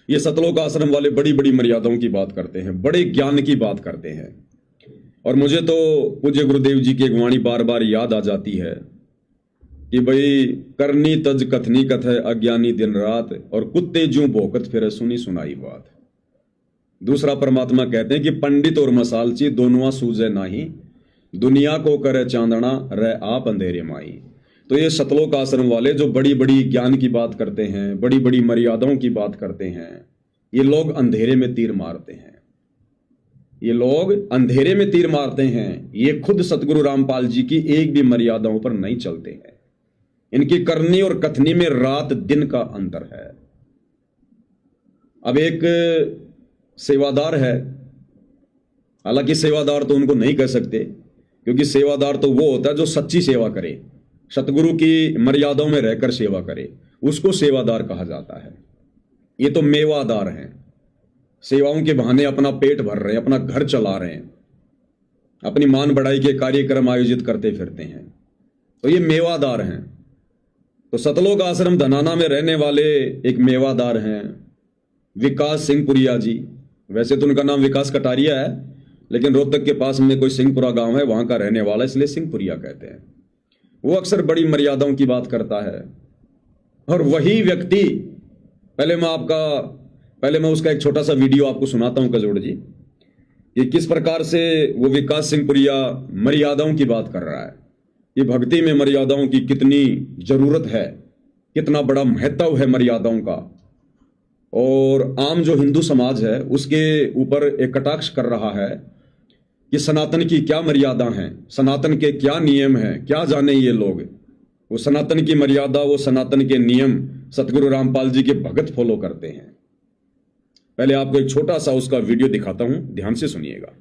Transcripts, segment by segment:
ये सतलोक आश्रम वाले बड़ी बड़ी मर्यादाओं की बात करते हैं, बड़े ज्ञान की बात करते हैं। और मुझे तो पूज्य गुरुदेव जी की एक वाणी बार बार याद आ जाती है कि भाई करनी तज कथनी कथ है अज्ञानी दिन रात, और कुत्ते ज्यों भौंकत फिरे सुनी सुनाई बात। दूसरा परमात्मा कहते हैं कि पंडित और मसालची दोनों सूझे नाही, दुनिया को करे चांदना रह आप अंधेरे माई। तो ये सतलोक आश्रम वाले जो बड़ी बड़ी ज्ञान की बात करते हैं, बड़ी बड़ी मर्यादाओं की बात करते हैं, ये लोग अंधेरे में तीर मारते हैं। ये लोग अंधेरे में तीर मारते हैं। ये खुद सतगुरु रामपाल जी की एक भी मर्यादाओं पर नहीं चलते हैं। इनकी करनी और कथनी में रात दिन का अंतर है। अब एक सेवादार है, हालांकि सेवादार तो उनको नहीं कह सकते, क्योंकि सेवादार तो वो होता है जो सच्ची सेवा करे, सतगुरु की मर्यादाओं में रहकर सेवा करे, उसको सेवादार कहा जाता है। ये तो मेवादार हैं, सेवाओं के बहाने अपना पेट भर रहे हैं, अपना घर चला रहे हैं, अपनी मान बढ़ाई के कार्यक्रम आयोजित करते फिरते हैं, तो ये मेवादार हैं। तो सतलोक आश्रम धनाना में रहने वाले एक मेवादार हैं विकास सिंहपुरिया जी। वैसे तो उनका नाम विकास कटारिया है, लेकिन रोहतक के पास में कोई सिंहपुरा गांव है, वहां का रहने वाला, इसलिए सिंहपुरिया कहते हैं। वो अक्सर बड़ी मर्यादाओं की बात करता है। और वही व्यक्ति, पहले मैं उसका एक छोटा सा वीडियो आपको सुनाता हूं कजोड़ जी, कि किस प्रकार से वो विकास सिंहपुरिया मर्यादाओं की बात कर रहा है। ये भक्ति में मर्यादाओं की कितनी जरूरत है, कितना बड़ा महत्व है मर्यादाओं का, और आम जो हिंदू समाज है उसके ऊपर एक कटाक्ष कर रहा है कि सनातन की क्या मर्यादा हैं, सनातन के क्या नियम हैं, क्या जाने ये लोग। वो सनातन की मर्यादा, वो सनातन के नियम सतगुरु रामपाल जी के भगत फॉलो करते हैं। पहले आपको एक छोटा सा उसका वीडियो दिखाता हूं, ध्यान से सुनिएगा।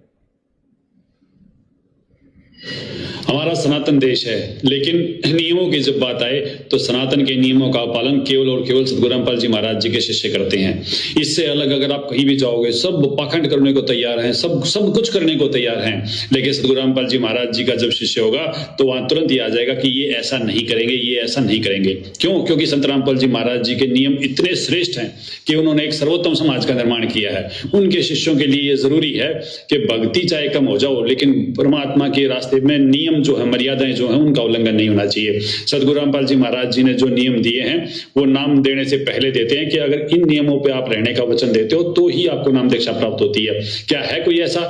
हमारा सनातन देश है, लेकिन नियमों की जब बात आए तो सनातन के नियमों का पालन केवल और केवल सतगुरु रामपाल जी महाराज जी के शिष्य करते हैं। इससे अलग अगर आप कहीं भी जाओगे, सब पाखंड करने को तैयार हैं, सब कुछ करने को तैयार हैं, लेकिन सतगुरु रामपाल जी महाराज जी का जब शिष्य होगा तो वहां तुरंत ही आ जाएगा कि ये ऐसा नहीं करेंगे, ये ऐसा नहीं करेंगे। क्यों? क्योंकि संत रामपाल जी महाराज जी के नियम इतने श्रेष्ठ हैं कि उन्होंने एक सर्वोत्तम समाज का निर्माण किया है। उनके शिष्यों के लिए ये जरूरी है कि भक्ति चाहे कम हो जाओ, लेकिन परमात्मा के रास्ते में नियम जो है, मर्यादाएं जो है, उनका उल्लंघन नहीं होना चाहिए। सतगुरु रामपाल जी महाराज जी ने जो नियम दिए हैं वो नाम देने से पहले देते हैं कि अगर इन नियमों पे आप रहने का वचन देते हो तो ही आपको नाम दीक्षा प्राप्त होती है। क्या है कोई ऐसा,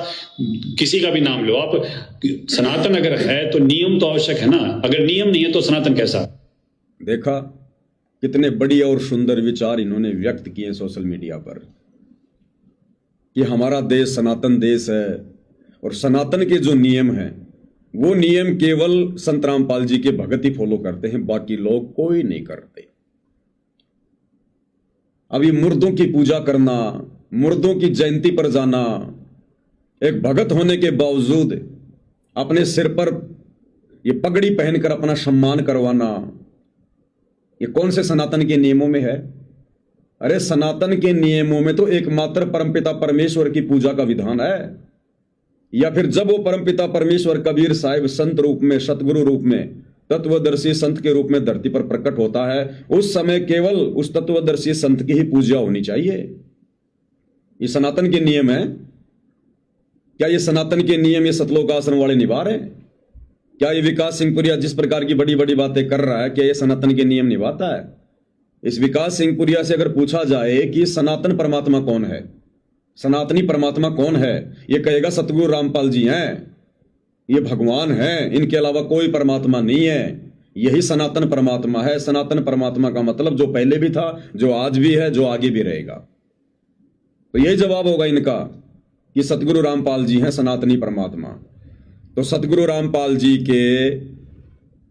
किसी का भी नाम लो आप, सनातन अगर है तो नियम तो आवश्यक है ना, अगर नियम नहीं है तो सनातन कैसा। देखा कितने बढ़िया और सुंदर विचार इन्होंने व्यक्त किए सोशल मीडिया पर कि हमारा देश सनातन देश है और सनातन के जो नियम हैं वो नियम केवल संत रामपाल जी के भगत ही फॉलो करते हैं, बाकी लोग कोई नहीं करते। अभी मुर्दों की पूजा करना, मुर्दों की जयंती पर जाना, एक भगत होने के बावजूद अपने सिर पर ये पगड़ी पहनकर अपना सम्मान करवाना, ये कौन से सनातन के नियमों में है? अरे सनातन के नियमों में तो एकमात्र परमपिता परमेश्वर की पूजा का विधान है। या फिर जब वो परमपिता परमेश्वर कबीर साहिब संत रूप में, सतगुरु रूप में, तत्वदर्शी संत के रूप में धरती पर प्रकट होता है, उस समय केवल उस तत्वदर्शी संत की ही पूजा होनी चाहिए। ये सनातन के नियम है। क्या ये सनातन के नियम ये सतलोक आश्रम वाले निभा रहे हैं? क्या ये विकास सिंहपुरिया जिस प्रकार की बड़ी बड़ी बातें कर रहा है, क्या ये सनातन के नियम निभाता है? इस विकास सिंहपुरिया से अगर पूछा जाए कि सनातन परमात्मा कौन है, सनातनी परमात्मा कौन है, ये कहेगा सतगुरु रामपाल जी हैं, ये भगवान हैं, इनके अलावा कोई परमात्मा नहीं है, यही सनातन परमात्मा है। सनातन परमात्मा का मतलब जो पहले भी था, जो आज भी है, जो आगे भी रहेगा। तो यही जवाब होगा इनका कि सतगुरु रामपाल जी हैं सनातनी परमात्मा। तो सतगुरु रामपाल जी के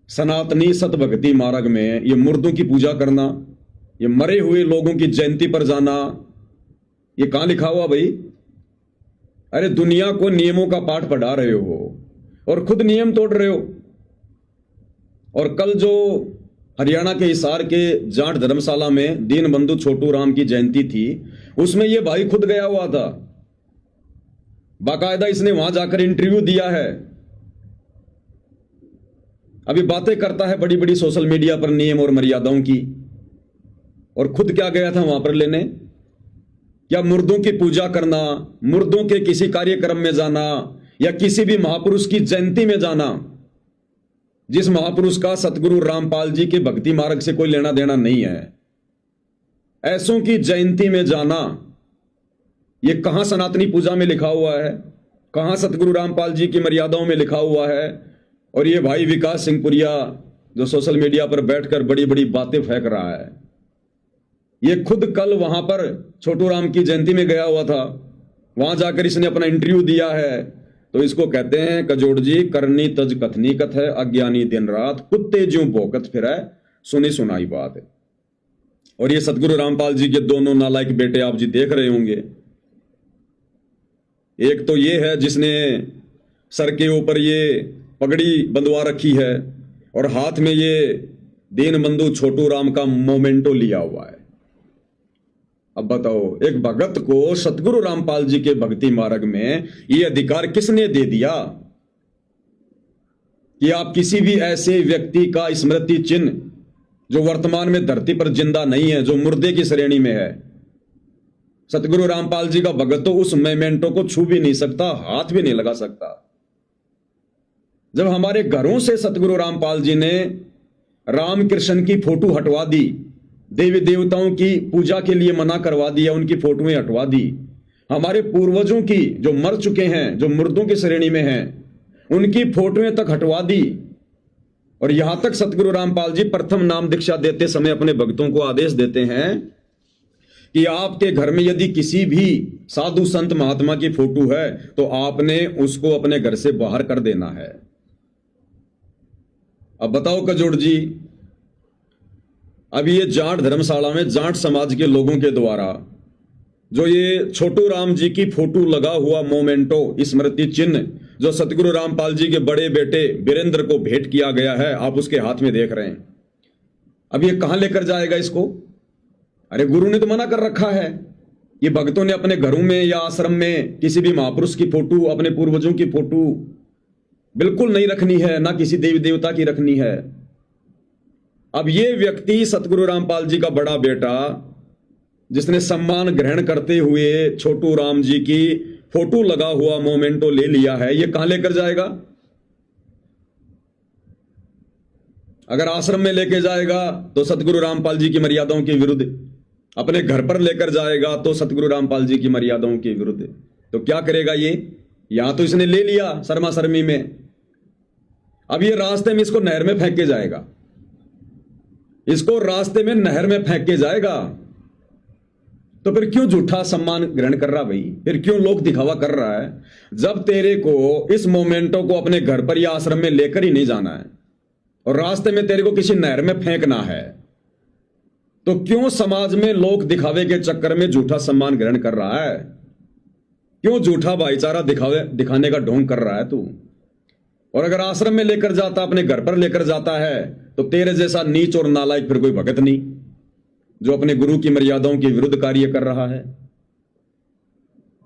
सनातनी सतभक्ति मार्ग में ये मुर्दों की पूजा करना, ये मरे हुए लोगों की जयंती पर जाना, ये कहां लिखा हुआ भाई? अरे दुनिया को नियमों का पाठ पढ़ा रहे हो और खुद नियम तोड़ रहे हो। और कल जो हरियाणा के हिसार के जाट धर्मशाला में दीनबंधु छोटू राम की जयंती थी, उसमें ये भाई खुद गया हुआ था, बाकायदा इसने वहां जाकर इंटरव्यू दिया है। अभी बातें करता है बड़ी बड़ी सोशल मीडिया पर नियम और मर्यादाओं की, और खुद क्या गया था वहां पर लेने? क्या मुर्दों की पूजा करना, मुर्दों के किसी कार्यक्रम में जाना या किसी भी महापुरुष की जयंती में जाना, जिस महापुरुष का सतगुरु रामपाल जी के भक्ति मार्ग से कोई लेना देना नहीं है, ऐसों की जयंती में जाना, ये कहां सनातनी पूजा में लिखा हुआ है, कहां सतगुरु रामपाल जी की मर्यादाओं में लिखा हुआ है? और ये भाई विकास सिंह पुरिया जो सोशल मीडिया पर बैठकर बड़ी बड़ी बातें फेंक रहा है, ये खुद कल वहां पर छोटू राम की जयंती में गया हुआ था, वहां जाकर इसने अपना इंटरव्यू दिया है। तो इसको कहते हैं कजोड़ जी, करनी तज कथनी कथ है, अज्ञानी दिन रात कुत्ते ज्यों भौंकत फिरै, सुनी सुनाई बात है। और ये सतगुरु रामपाल जी के दोनों नालायक बेटे आप जी देख रहे होंगे। एक तो ये है जिसने सर के ऊपर ये पगड़ी बंधवा रखी है और हाथ में ये दीनबंधु छोटू राम का मोमेंटो लिया हुआ है। अब बताओ, एक भगत को सतगुरु रामपाल जी के भक्ति मार्ग में ये अधिकार किसने दे दिया कि आप किसी भी ऐसे व्यक्ति का स्मृति चिन्ह जो वर्तमान में धरती पर जिंदा नहीं है, जो मुर्दे की श्रेणी में है, सतगुरु रामपाल जी का भगत तो उस मोमेंटो को छू भी नहीं सकता, हाथ भी नहीं लगा सकता। जब हमारे घरों से सतगुरु रामपाल जी ने रामकृष्ण की फोटो हटवा दी, देवी देवताओं की पूजा के लिए मना करवा दिया, उनकी फोटोएं हटवा दी, हमारे पूर्वजों की जो मर चुके हैं, जो मुर्दों की श्रेणी में हैं, उनकी फोटोएं तक हटवा दी। और यहां तक सतगुरु रामपाल जी प्रथम नाम दीक्षा देते समय अपने भक्तों को आदेश देते हैं कि आपके घर में यदि किसी भी साधु संत महात्मा की फोटो है तो आपने उसको अपने घर से बाहर कर देना है। अब बताओ कजोड़ जी, अब ये जाट धर्मशाला में जाट समाज के लोगों के द्वारा जो ये छोटू राम जी की फोटो लगा हुआ मोमेंटो स्मृति चिन्ह जो सतगुरु रामपाल जी के बड़े बेटे वीरेंद्र को भेंट किया गया है, आप उसके हाथ में देख रहे हैं। अब ये कहां लेकर जाएगा इसको? अरे गुरु ने तो मना कर रखा है, ये भक्तों ने अपने घरों में या आश्रम में किसी भी महापुरुष की फोटो, अपने पूर्वजों की फोटो बिल्कुल नहीं रखनी है, ना किसी देवी देवता की रखनी है। अब ये व्यक्ति सतगुरु रामपाल जी का बड़ा बेटा जिसने सम्मान ग्रहण करते हुए छोटू राम जी की फोटो लगा हुआ मोमेंटो ले लिया है, ये कहां लेकर जाएगा? अगर आश्रम में लेके जाएगा तो सतगुरु रामपाल जी की मर्यादाओं के विरुद्ध, अपने घर पर लेकर जाएगा तो सतगुरु रामपाल जी की मर्यादाओं के विरुद्ध। तो क्या करेगा ये? यहां तो इसने ले लिया शर्मा शर्मी में, अब ये रास्ते में इसको नहर में फेंक के जाएगा, इसको रास्ते में नहर में फेंक के जाएगा। तो फिर क्यों झूठा सम्मान ग्रहण कर रहा भाई? फिर क्यों लोक दिखावा कर रहा है? जब तेरे को इस मोमेंटो को अपने घर पर या आश्रम में लेकर ही नहीं जाना है और रास्ते में तेरे को किसी नहर में फेंकना है, तो क्यों समाज में लोक दिखावे के चक्कर में झूठा सम्मान ग्रहण कर रहा है? क्यों झूठा भाईचारा दिखाने का ढोंग कर रहा है तू? और अगर आश्रम में लेकर जाता, अपने घर पर लेकर जाता है, तो तेरे जैसा नीच और नालायक फिर कोई भगत नहीं जो अपने गुरु की मर्यादाओं के विरुद्ध कार्य कर रहा है।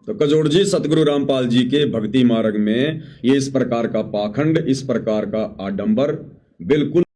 तो कजोड़ जी, सतगुरु रामपाल जी के भक्ति मार्ग में ये इस प्रकार का पाखंड, इस प्रकार का आडंबर बिल्कुल